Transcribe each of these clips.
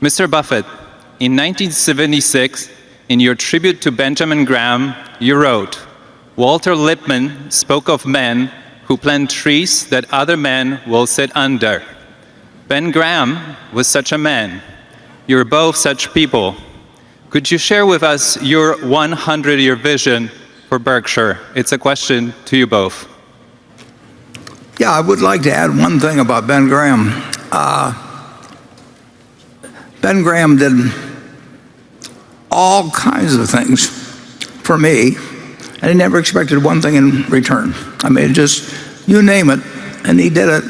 Mr. Buffett, in 1976, in your tribute to Benjamin Graham, you wrote, "Walter Lippmann spoke of men who plant trees that other men will sit under. Ben Graham was such a man. You're both such people. Could you share with us your 100-year vision for Berkshire?" It's a question to you both. Yeah, I would like to add one thing about Ben Graham. Ben Graham did all kinds of things for me, and he never expected one thing in return. I mean, just you name it, and he did it,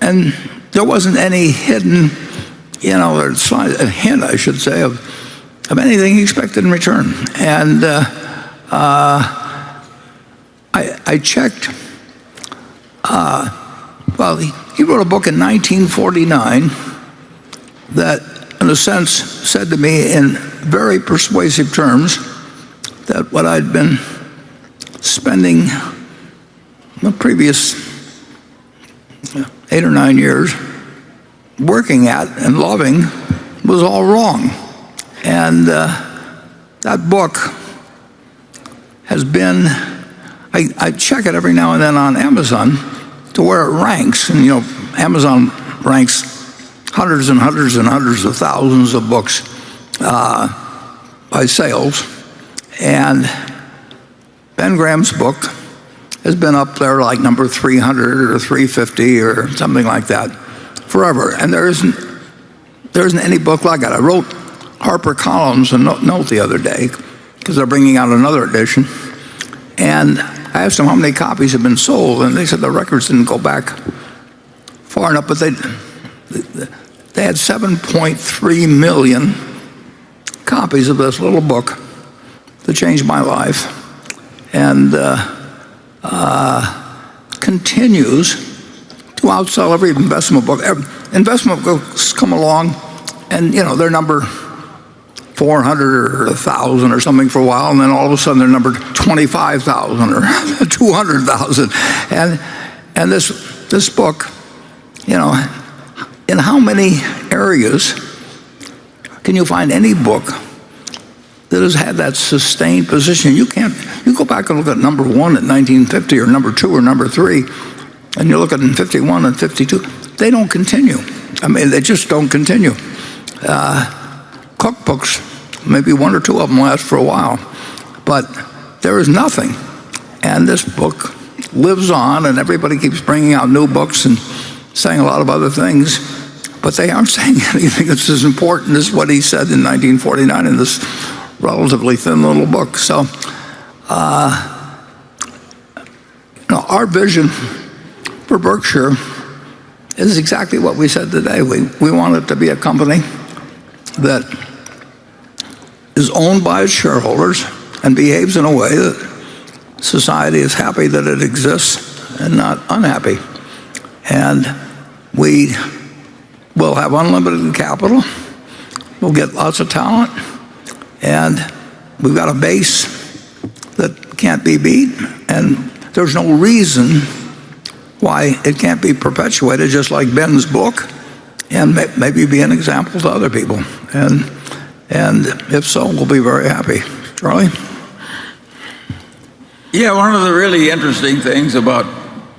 and there wasn't any hidden, or a hint, I should say, of anything he expected in return. And I checked. Well, he wrote a book in 1949 that, in a sense, said to me in very persuasive terms that what I'd been spending the previous 8 or 9 years working at and loving was all wrong. And that book has been, I check it every now and then on Amazon to where it ranks. And Amazon ranks hundreds and hundreds and hundreds of thousands of books by sales. And Ben Graham's book has been up there like number 300 or 350 or something like that forever. And there isn't any book like it. I wrote HarperCollins a note the other day because they're bringing out another edition. And I asked them how many copies have been sold, and they said the records didn't go back far enough, but they had 7.3 million copies of this little book that changed my life, and continues to outsell every investment book. Investment books come along, and they're number 400 or 1,000 or something for a while, and then all of a sudden they're number 25,000 or 200,000. And this book, in how many areas can you find any book that has had that sustained position? You go back and look at number 1 in 1950 or number 2 or number 3, and you look at it in 51 and 52, they don't continue. I mean, they just don't continue. Cookbooks, maybe 1 or 2 of them last for a while, but there is nothing. And this book lives on, and everybody keeps bringing out new books and saying a lot of other things, but they aren't saying anything that's as important as what he said in 1949 in this relatively thin little book. So, our vision for Berkshire is exactly what we said today. We want it to be a company that is owned by its shareholders and behaves in a way that society is happy that it exists and not unhappy. And we will have unlimited capital. We'll get lots of talent. And we've got a base that can't be beat. And there's no reason why it can't be perpetuated, just like Ben's book, and maybe be an example to other people. And if so, we'll be very happy. Charlie? Yeah, one of the really interesting things about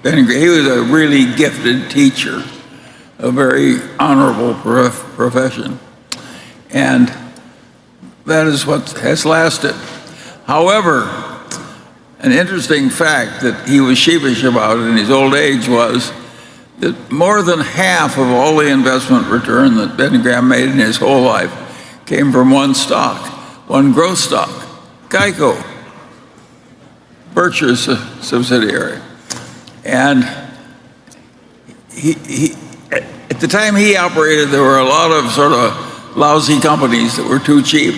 Ben Graham, he was a really gifted teacher, a very honorable profession. And that is what has lasted. However, an interesting fact that he was sheepish about in his old age was that more than half of all the investment return that Ben Graham made in his whole life came from one stock, one growth stock, Geico, Berkshire's subsidiary. And at the time he operated, there were a lot of sort of lousy companies that were too cheap,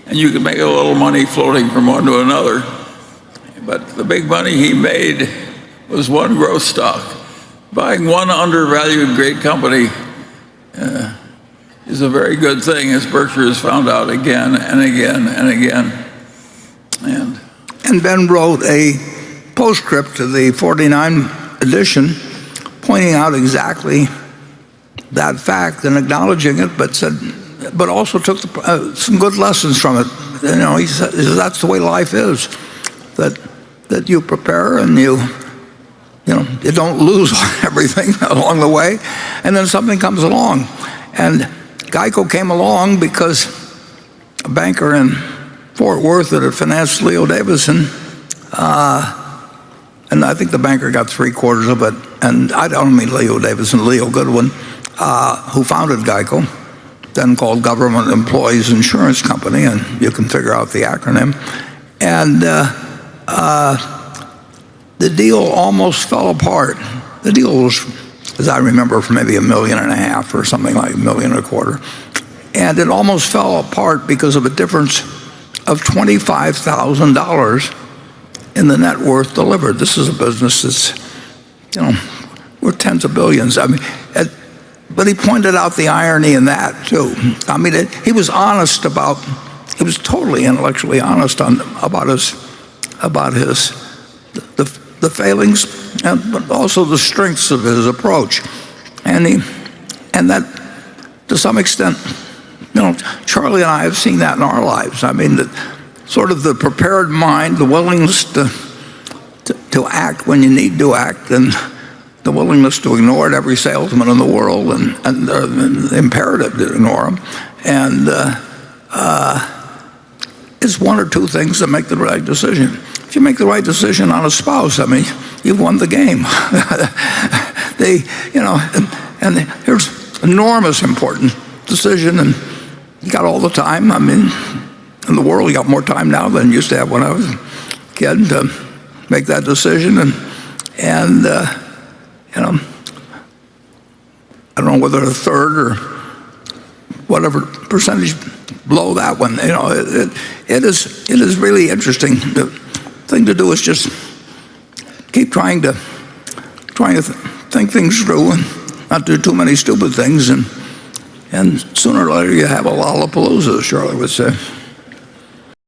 and you could make a little money floating from one to another. But the big money he made was one growth stock. Buying one undervalued great company is a very good thing, as Berkshire has found out again and again and again. And Ben wrote a postscript to the 49 edition pointing out exactly that fact and acknowledging it, but also took some good lessons from it. He said that's the way life is, that you prepare and you don't lose everything along the way, and then something comes along. And Geico came along because a banker in Fort Worth that had financed Leo Davison, and I think the banker got 3/4 of it, and I don't mean Leo Davison, Leo Goodwin, who founded Geico, then called Government Employees Insurance Company, and you can figure out the acronym. And the deal almost fell apart. The deal was, as I remember, for maybe $1.5 million or something like $1.25 million. And it almost fell apart because of a difference of $25,000 in the net worth delivered. This is a business that's, worth tens of billions. I mean, but he pointed out the irony in that too. I mean, he was honest about. He was totally intellectually honest about the failings, but also the strengths of his approach, and that to some extent, Charlie and I have seen that in our lives. I mean, sort of the prepared mind, the willingness to act when you need to act, and the willingness to ignore it, every salesman in the world, and the imperative to ignore them, and it's one or two things that make the right decision. If you make the right decision on a spouse, I mean, you've won the game. And here's enormous important decision, and you got all the time. I mean, in the world, you got more time now than you used to have when I was a kid to make that decision. And I don't know whether a third or whatever percentage below that one. It is really interesting. The thing to do is just keep trying to think things through and not do too many stupid things, and sooner or later you have a Lollapalooza, as Charlie would say.